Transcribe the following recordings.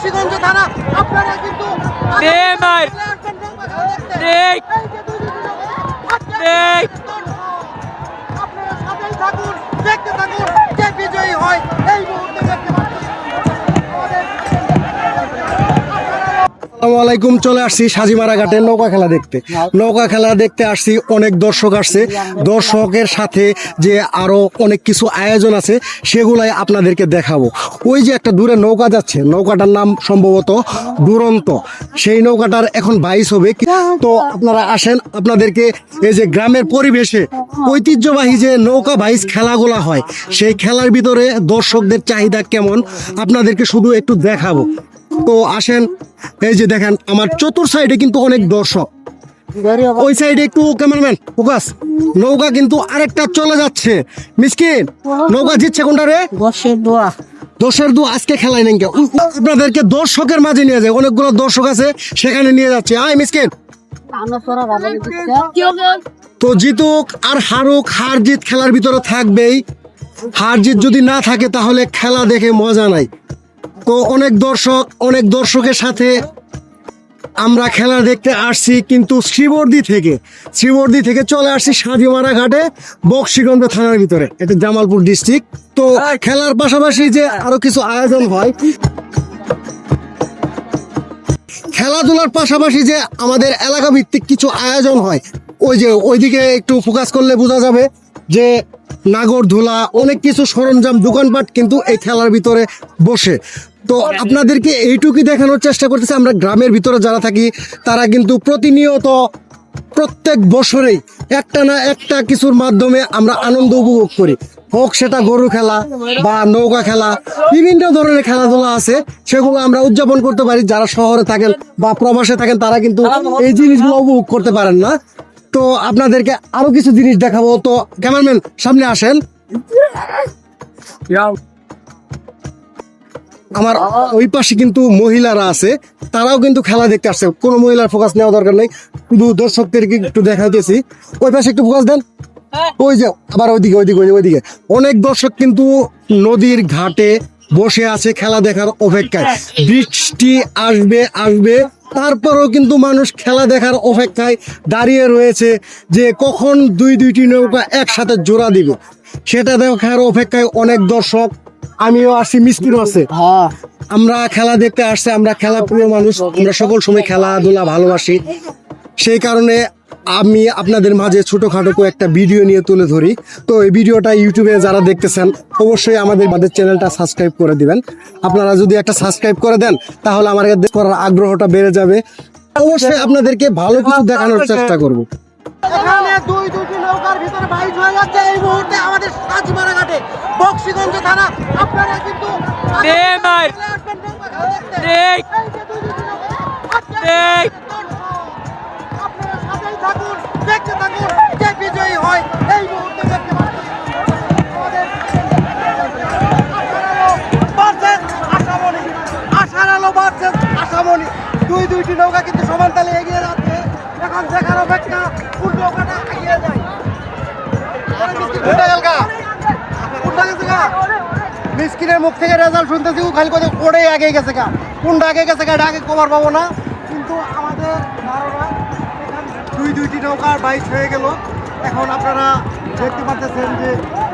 বক্সিগঞ্জ থানা। আপনারা কিন্তু আপনারা সাথেই থাকুন, দেখতে থাকুন কে বিজয়ী হয় এই মুহূর্তে দেখতে পাচ্ছেন। আসসালামু আলাইকুম। চলে আসছি সাজিমারা ঘাটে নৌকা খেলা দেখতে। নৌকা খেলা দেখতে আসছি, অনেক দর্শক আসছে। দর্শকের সাথে যে আরো অনেক কিছু আয়োজন আছে সেগুলাই আপনাদেরকে দেখাবো। ওই যে একটা দূরে নৌকা যাচ্ছে, নৌকাটার নাম সম্ভবত দুরন্ত। সেই নৌকাটার এখন বাইচ হবে। তো আপনারা আসেন, আপনাদেরকে এই যে গ্রামের পরিবেশে ঐতিহ্যবাহী যে নৌকা বাইচ খেলাগুলা হয় সেই খেলার ভিতরে দর্শকদের চাহিদা কেমন আপনাদেরকে শুধু একটু দেখাবো। তো আসেন, এই যে দেখেন আমার চতুর সাইডে কিন্তু অনেক দর্শক। ওই সাইডে একটু ক্যামেরাম্যান ফোকাস। নৌকা কিন্তু আরেকটা চলে যাচ্ছে। মিসকিন, নৌকা জিতছে কোনটা রে? দশের দোয়া আজকে খেলায় নেই। আপনাদেরকে দর্শকের মাঝে নিয়ে যায়, অনেকগুলো দর্শক আছে সেখানে নিয়ে যাচ্ছে। আয় মিসকিন। তো জিতুক আর হারুক, হার জিত খেলার ভিতরে থাকবেই। হার জিত যদি না থাকে তাহলে খেলা দেখে মজা নাই। তো অনেক দর্শকের সাথে আমরা খেলা দেখতে আসছি, কিন্তু শ্রীবর্দী থেকে চলে আসছি সাজিমারা ঘাটে বক্সিগঞ্জ থানার ভিতরে, এটা জামালপুর ডিস্ট্রিক্ট। তো খেলার পাশাপাশি যে আরো কিছু আয়োজন হয়, খেলাধুলার পাশাপাশি যে আমাদের এলাকা ভিত্তিক কিছু আয়োজন হয়, ওই যে ওইদিকে একটু ফোকাস করলে বোঝা যাবে যে নাগরদোলা, অনেক কিছু সরঞ্জাম, দোকানপাট কিন্তু এই খেলার ভিতরে বসে। তো আপনাদেরকে এইটুকুই দেখানোর চেষ্টা করতেছি, আমরা গ্রামের ভিতরে যারা থাকি তারা কিন্তু প্রতিনিয়ত প্রত্যেক বছরেই একটা না একটা কিছুর মাধ্যমে আমরা আনন্দ উপভোগ করি। হোক সেটা গরু খেলা বা নৌকা খেলা, বিভিন্ন ধরনের খেলাধুলা আছে, সেগুলো আমরা উদযাপন করতে পারি। যারা শহরে থাকেন বা প্রবাসে থাকেন তারা কিন্তু এই জিনিসগুলো উপভোগ করতে পারেন না। তো আপনাদেরকে আরো কিছু জিনিস দেখাবো। তো ক্যামেরাম্যান সামনে আসেন। আমার ওই পাশে কিন্তু মহিলারা আছে, তারাও কিন্তু খেলা দেখতে আসছে। কোনো মহিলার ফোকাস নেওয়া দরকার নেই, শুধু দর্শকদেরকে একটু দেখাইতেছি। ওই পাশে একটু ফোকাস দেন। ওই যে আবার ওইদিকে অনেক দর্শক কিন্তু নদীর ঘাটে বসে আছে খেলা দেখার অপেক্ষায়। বৃষ্টি আসবে তারপরেও কিন্তু মানুষ খেলা দেখার অপেক্ষায় দাঁড়িয়ে রয়েছে যে কখন দুইটি নৌকা একসাথে জোড়া দিবে, সেটা দেখার অপেক্ষায় অনেক দর্শক। আমিও আসি, মিস্ত্রিও আছে। আমরা খেলা দেখতে আসছে, আমরা খেলা প্রিয় মানুষ, আমরা সকল সময় খেলাধুলা ভালোবাসি। সেই কারণে আমি আপনাদের মাঝে ছোটখাটো একটা ভিডিও নিয়ে তুলে ধরি। তো এই ভিডিওটা ইউটিউবে যারা দেখতেছেন অবশ্যই আমাদের চ্যানেলটা সাবস্ক্রাইব করে দিবেন। আপনারা যদি একটা সাবস্ক্রাইব করে দেন তাহলে আমার করার আগ্রহটা বেড়ে যাবে। অবশ্যই আপনাদেরকে ভালো কিছু দেখানোর চেষ্টা করব। এখানে দুইটি নৌকার ভিতরে বাইচ হয়ে যাচ্ছে এই মুহূর্তে আমাদের সাজিমারা ঘাটে বক্সিগঞ্জ থানা। আপনারা কিন্তু আপনারা সাথেই থাকুন, দেখতে থাকুন কে বিজয়ী হয় এই মুহূর্তে দেখতে পাচ্ছেন। আশার আলো ভার্সেস আশামণি, দুইটি নৌকা কিন্তু সমান তালে এগিয়ে যাচ্ছে। এখন দেখার অপেক্ষা কোন নৌকাটা এগিয়ে যায়। মিসকিনের মুখ থেকে রেজাল্ট শুনতেছি, খালি কথা ওড়ে আগে গেছে গা, কোনটা আগে গেছে গা, আগে কভার পাবো না। কিন্তু আমাদের ধারণা এখানে দুইটি নৌকার বাইচ হয়ে গেল। এখন আপনারা দেখতে পাচ্ছেন যে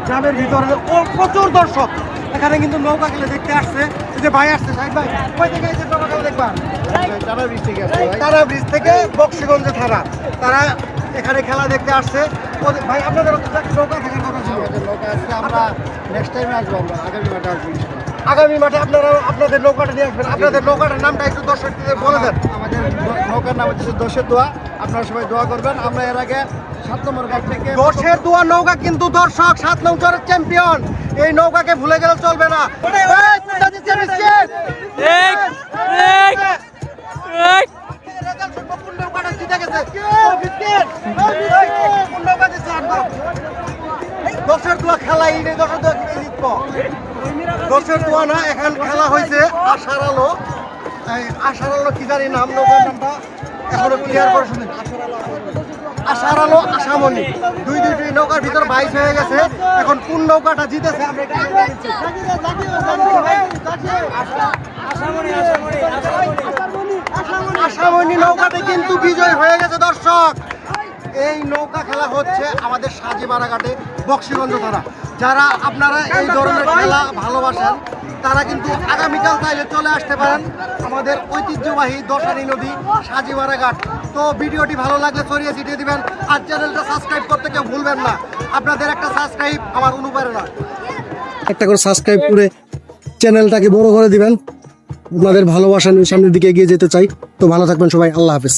গ্রামের ভিতরে প্রচুর দর্শক এখানে কিন্তু নৌকা খেলে দেখতে আসছে। এই যে ভাই আসছে, সাহেব ভাই কই থেকে এসে নৌকা খেলা দেখবা? তারা ব্রিজ থেকে বক্সিগঞ্জ থানা, তারা এখানে খেলা দেখতে আসছে। ভাই আপনাদের নৌকা থাকার কথা ছিল? নৌকা আসছে, আমরা নেক্সট টাইমে আসবো, আমরা আগামী মাঠে আপনারা আপনাদের নৌকাটা নিয়ে আসবেন। আপনাদের নৌকাটার নামটা একটু দর্শকদের বলে দেন। আমাদের নৌকার নাম হচ্ছে দশের দোয়া। আপনারা সবাই দোয়া করবেন। আমরা এর আগে 7 নম্বর ঘাট থেকে দশের দোয়া নৌকা কিন্তু দর্শক 7 নম্বরের চ্যাম্পিয়ন। এই নৌকাকে ভুলে গেলে চলবে না। দশের দোয়া খেলাই নেই, দশের দোয়া কিনে জিতব। দশের দোয়া না, এখন খেলা হয়েছে আশার আলো। আশার আলো কি জানি নাম, নৌকার নামটা এখনো ক্লিয়ার করে শুনেন। আশার আলো আশামণি দুইটি নৌকার ভিতর বাইশ হয়ে গেছে। এখন কোন নৌকাটা জিতেছে আমরা একটু দেখে নিচ্ছি। আশামণি নৌকাতে কিন্তু বিজয় হয়ে গেছে দর্শক। এই নৌকা খেলা হচ্ছে আমাদের সাজিমারা ঘাটে বক্সিগঞ্জ থানা। যারা আপনারা এই ধরনের খেলা ভালোবাসেন তারা কিন্তু আগামীকাল চাইলে চলে আসতে পারেন আমাদের ঐতিহ্যবাহী দশারি নদী সাজিমারা ঘাট। তো ভিডিওটি ভালো লাগলে ছড়িয়ে ছিটিয়ে দিবেন আর চ্যানেলটা সাবস্ক্রাইব করতে কেউ ভুলবেন না। আপনাদের একটা সাবস্ক্রাইব আমার অনুপ্রেরণা। একটা করে সাবস্ক্রাইব করে চ্যানেলটাকে বড় করে দিবেন। আপনাদের ভালোবাসা নিয়ে সামনের দিকে এগিয়ে যেতে চাই। তো ভালো থাকবেন সবাই, আল্লাহ হাফেজ।